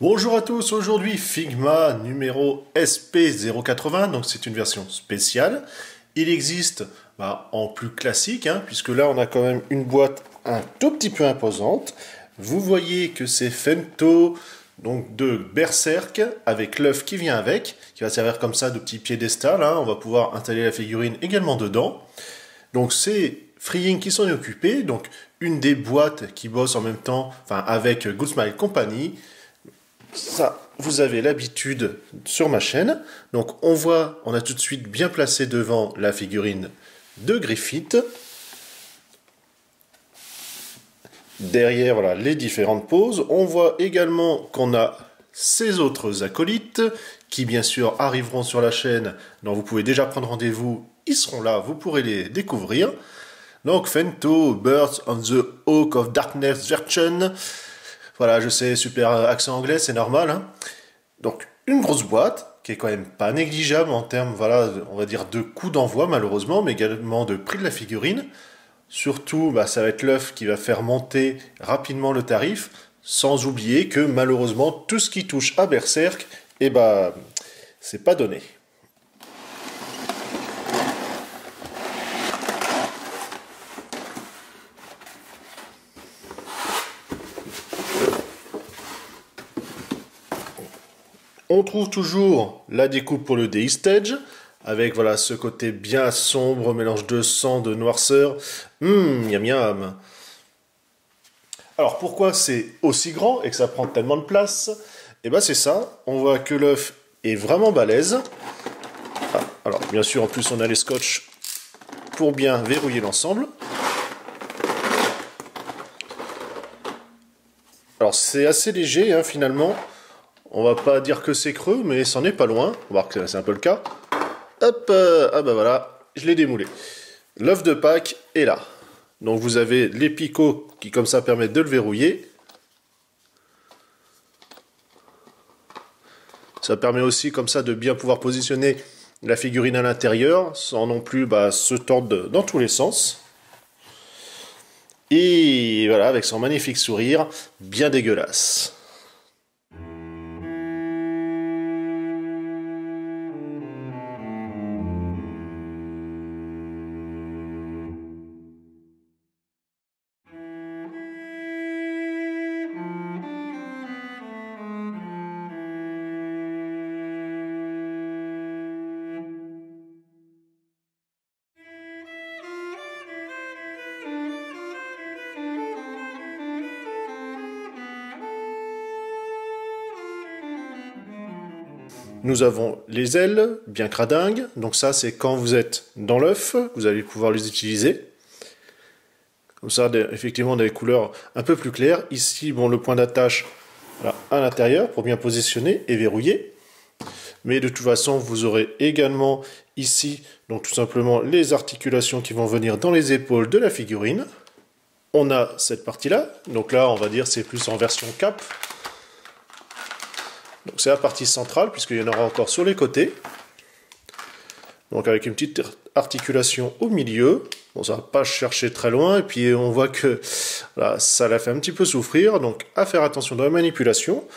Bonjour à tous, aujourd'hui Figma numéro SP080, donc c'est une version spéciale. Il existe en plus classique, puisque là on a quand même une boîte un tout petit peu imposante. Vous voyez que c'est Fento, donc de Berserk, avec l'œuf qui vient avec, qui va servir comme ça de petit piédestal. On va pouvoir installer la figurine également dedans. Donc c'est Freeing qui s'en est occupé, donc une des boîtes qui bosse en même temps, avec Good Smile Company. Ça, vous avez l'habitude sur ma chaîne. Donc on a tout de suite bien placé devant la figurine de Griffith. Derrière, voilà, les différentes poses. On voit également qu'on a ces autres acolytes qui, bien sûr, arriveront sur la chaîne. Donc vous pouvez déjà prendre rendez-vous. Ils seront là, vous pourrez les découvrir. Donc Fento, Birds on the Oak of Darkness version. Voilà, je sais, super accent anglais, c'est normal. Donc, une grosse boîte, qui est quand même pas négligeable en termes, voilà, on va dire de coût d'envoi, malheureusement, mais également de prix de la figurine. Surtout, ça va être l'œuf qui va faire monter rapidement le tarif, sans oublier que, malheureusement, tout ce qui touche à Berserk, c'est pas donné. On trouve toujours la découpe pour le DI-Stage, avec voilà, ce côté bien sombre, mélange de sang, de noirceur. Miam miam. Alors pourquoi c'est aussi grand et que ça prend tellement de place? C'est ça, on voit que l'œuf est vraiment balèze. Alors bien sûr, en plus on a les scotch pour bien verrouiller l'ensemble. Alors c'est assez léger finalement. On va pas dire que c'est creux, mais c'en est pas loin. On va voir que c'est un peu le cas. Hop, voilà, je l'ai démoulé. L'œuf de Pâques est là. Donc vous avez les picots qui comme ça permettent de le verrouiller. Ça permet aussi comme ça de bien pouvoir positionner la figurine à l'intérieur, sans non plus se tordre dans tous les sens. Et voilà, avec son magnifique sourire, bien dégueulasse. Nous avons les ailes, bien cradingues. Donc ça, c'est quand vous êtes dans l'œuf, vous allez pouvoir les utiliser. Comme ça, effectivement, on a des couleurs un peu plus claires. Ici, le point d'attache à l'intérieur pour bien positionner et verrouiller. Mais de toute façon, vous aurez également ici, donc tout simplement, les articulations qui vont venir dans les épaules de la figurine. On a cette partie-là. Donc là, on va dire c'est plus en version cap. Donc c'est la partie centrale, puisqu'il y en aura encore sur les côtés. Donc avec une petite articulation au milieu. Bon, ça va pas chercher très loin, et puis on voit que voilà, ça la fait un petit peu souffrir, donc à faire attention dans la manipulation.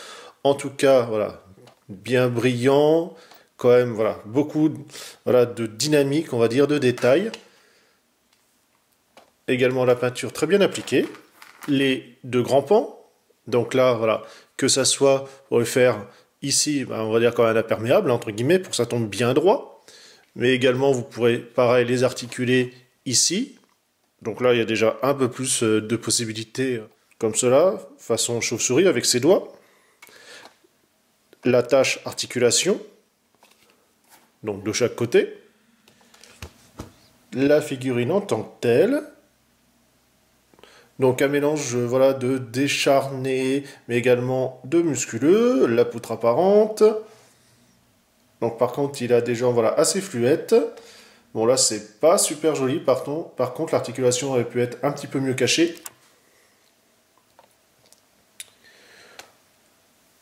En tout cas, voilà, bien brillant, quand même, voilà, beaucoup de dynamique, on va dire, de détails. Également la peinture très bien appliquée. Les deux grands pans, donc là, voilà, que ça soit pour le faire ici, on va dire quand même imperméable, entre guillemets, pour que ça tombe bien droit. Mais également, vous pourrez, pareil, les articuler ici. Donc là, il y a déjà un peu plus de possibilités comme cela, façon chauve-souris avec ses doigts. L'attache articulation, donc de chaque côté. La figurine en tant que telle. Donc un mélange de décharné, mais également de musculeux, la poutre apparente. Donc par contre, il a des jambes assez fluettes. Bon là, c'est pas super joli, par contre, l'articulation aurait pu être un petit peu mieux cachée.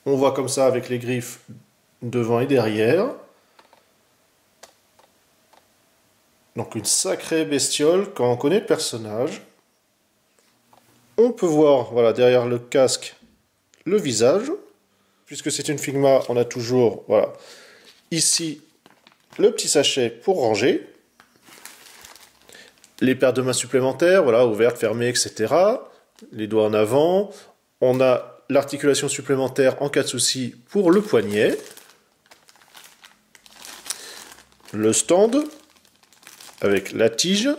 On voit comme ça avec les griffes devant et derrière. Donc une sacrée bestiole quand on connaît le personnage. On peut voir, voilà, derrière le casque, le visage. puisque c'est une Figma, on a toujours, voilà, ici, le petit sachet pour ranger. Les paires de mains supplémentaires, voilà, ouvertes, fermées, etc. Les doigts en avant. On a l'articulation supplémentaire en cas de souci pour le poignet. Le stand avec la tige.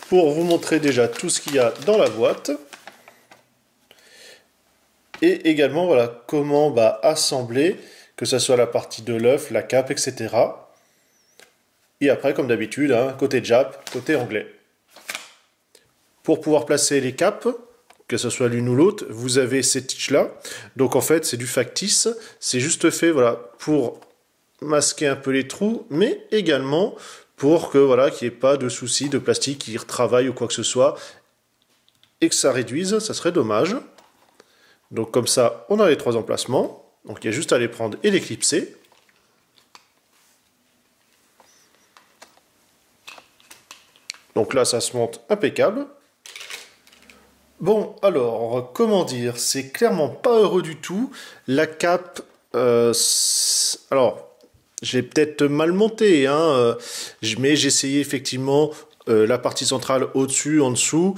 Pour vous montrer déjà tout ce qu'il y a dans la boîte. Et également, voilà, comment assembler, que ce soit la partie de l'œuf, la cape, etc. Et après, comme d'habitude, hein, côté Jap, côté anglais. Pour pouvoir placer les capes, que ce soit l'une ou l'autre, vous avez ces tiges-là. Donc en fait, c'est du factice. C'est juste fait voilà, pour masquer un peu les trous, mais également pour que voilà, qu'il n'y ait pas de soucis de plastique qui retravaille ou quoi que ce soit. Et que ça réduise, ça serait dommage. Donc comme ça, on a les 3 emplacements. Donc il y a juste à les prendre et les clipser. Donc là, ça se monte impeccable. Bon, alors, comment dire, c'est clairement pas heureux du tout. La cape, alors, j'ai peut-être mal monté, hein, mais j'ai essayé effectivement la partie centrale au-dessus, en dessous.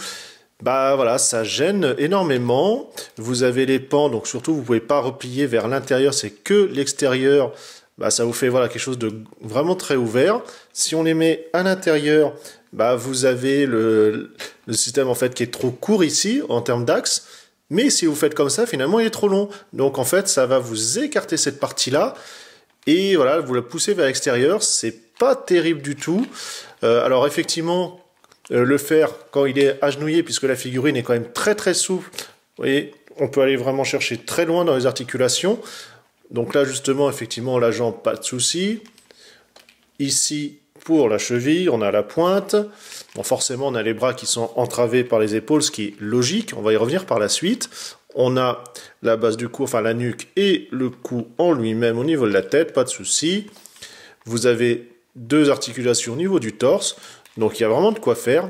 Bah voilà, ça gêne énormément. Vous avez les pans, donc surtout vous pouvez pas replier vers l'intérieur, c'est que l'extérieur. Bah, ça vous fait voilà, quelque chose de vraiment très ouvert. Si on les met à l'intérieur, bah, vous avez le système en fait qui est trop court ici en termes d'axe. Mais si vous faites comme ça, finalement, il est trop long. Donc en fait, ça va vous écarter cette partie-là. Et voilà, vous la poussez vers l'extérieur. C'est pas terrible du tout. Alors effectivement, le faire quand il est agenouillé, puisque la figurine est quand même très très souple. Vous voyez, on peut aller vraiment chercher très loin dans les articulations. Donc là, justement, effectivement, la jambe, pas de souci. Ici, pour la cheville, on a la pointe. Bon, forcément, on a les bras qui sont entravés par les épaules, ce qui est logique. On va y revenir par la suite. On a la base du cou, enfin la nuque et le cou en lui-même au niveau de la tête, pas de souci. Vous avez 2 articulations au niveau du torse. Donc il y a vraiment de quoi faire.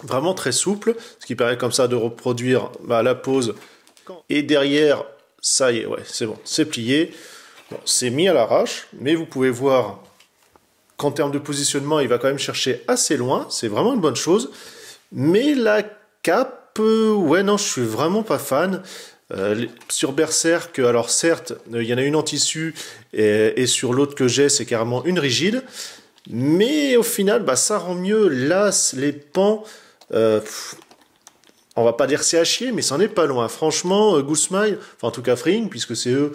Vraiment très souple, ce qui permet comme ça de reproduire la pose. Et derrière, ça y est, ouais, c'est bon, c'est plié. Bon, c'est mis à l'arrache, mais vous pouvez voir qu'en termes de positionnement, il va quand même chercher assez loin. C'est vraiment une bonne chose. Mais la cape, ouais, non, je suis vraiment pas fan. Sur Berserk, alors certes, il y en a une en tissu, et sur l'autre que j'ai, c'est carrément une rigide. Mais au final, ça rend mieux. Là, les pans... on va pas dire c'est à chier, mais c'en est pas loin. Franchement, Goosemile, enfin en tout cas Fring, puisque c'est eux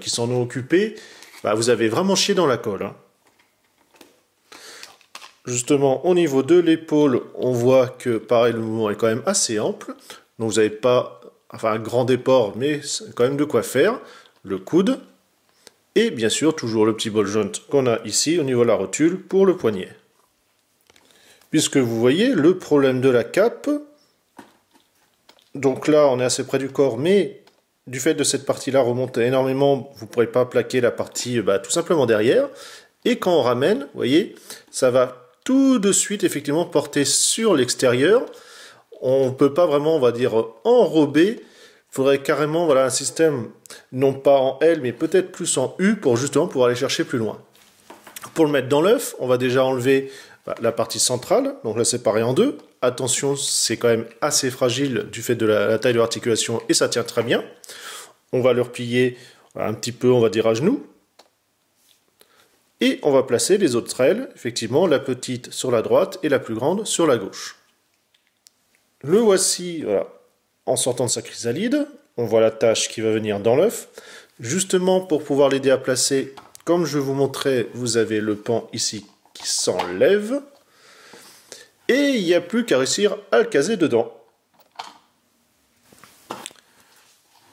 qui s'en ont occupé, vous avez vraiment chié dans la colle. Hein. Justement, au niveau de l'épaule, on voit que pareil, le mouvement est quand même assez ample. Donc vous n'avez pas un grand déport, mais quand même de quoi faire. Le coude. Et bien sûr, toujours le petit ball joint qu'on a ici au niveau de la rotule pour le poignet. Puisque vous voyez, le problème de la cape... Donc là, on est assez près du corps, mais du fait de cette partie-là remonte énormément, vous ne pourrez pas plaquer la partie tout simplement derrière. Et quand on ramène, vous voyez, ça va tout de suite effectivement porter sur l'extérieur. On ne peut pas vraiment, on va dire, enrober. Il faudrait carrément voilà, un système, non pas en L, mais peut-être plus en U, pour justement pouvoir aller chercher plus loin. Pour le mettre dans l'œuf, on va déjà enlever la partie centrale, donc la séparer en 2. Attention, c'est quand même assez fragile du fait de la taille de l'articulation et ça tient très bien. On va le replier un petit peu, on va dire à genoux. Et on va placer les autres ailes, effectivement, la petite sur la droite et la plus grande sur la gauche. Le voici voilà, en sortant de sa chrysalide. On voit la tache qui va venir dans l'œuf. Justement, pour pouvoir l'aider à placer, comme je vous montrais, vous avez le pan ici qui s'enlève. Et il n'y a plus qu'à réussir à le caser dedans.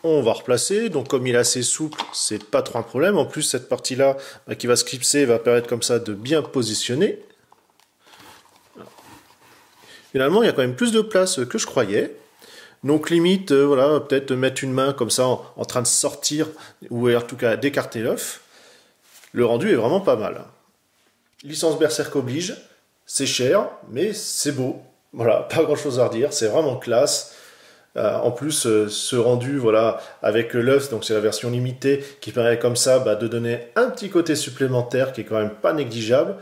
On va replacer, donc comme il est assez souple, c'est pas trop un problème. En plus, cette partie-là qui va se clipser va permettre comme ça de bien positionner. Finalement, il y a quand même plus de place que je croyais. Donc limite, voilà, peut-être mettre une main comme ça en train de sortir, ou en tout cas d'écarter l'œuf. Le rendu est vraiment pas mal. Licence Berserk oblige. C'est cher, mais c'est beau. Voilà, pas grand chose à redire, c'est vraiment classe. En plus, ce rendu, voilà, avec l'œuf, donc c'est la version limitée, qui permet comme ça de donner un petit côté supplémentaire qui est quand même pas négligeable.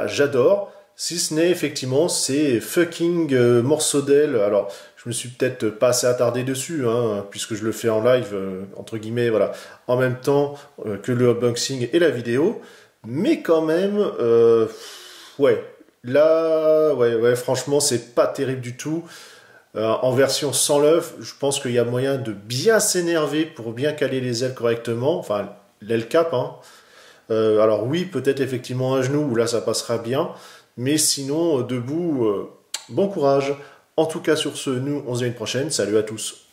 J'adore. Si ce n'est effectivement ces fucking morceaux d'aile. Alors, je me suis peut-être pas assez attardé dessus, hein, puisque je le fais en live, entre guillemets, voilà, en même temps que le unboxing et la vidéo. Mais quand même, ouais, là, ouais, franchement, c'est pas terrible du tout. En version sans l'œuf, je pense qu'il y a moyen de bien s'énerver pour bien caler les ailes correctement. Enfin, l'aile cap, hein. Alors oui, peut-être effectivement un genou, où là ça passera bien. Mais sinon, debout, bon courage. En tout cas, sur ce, nous, on se dit à une prochaine. Salut à tous.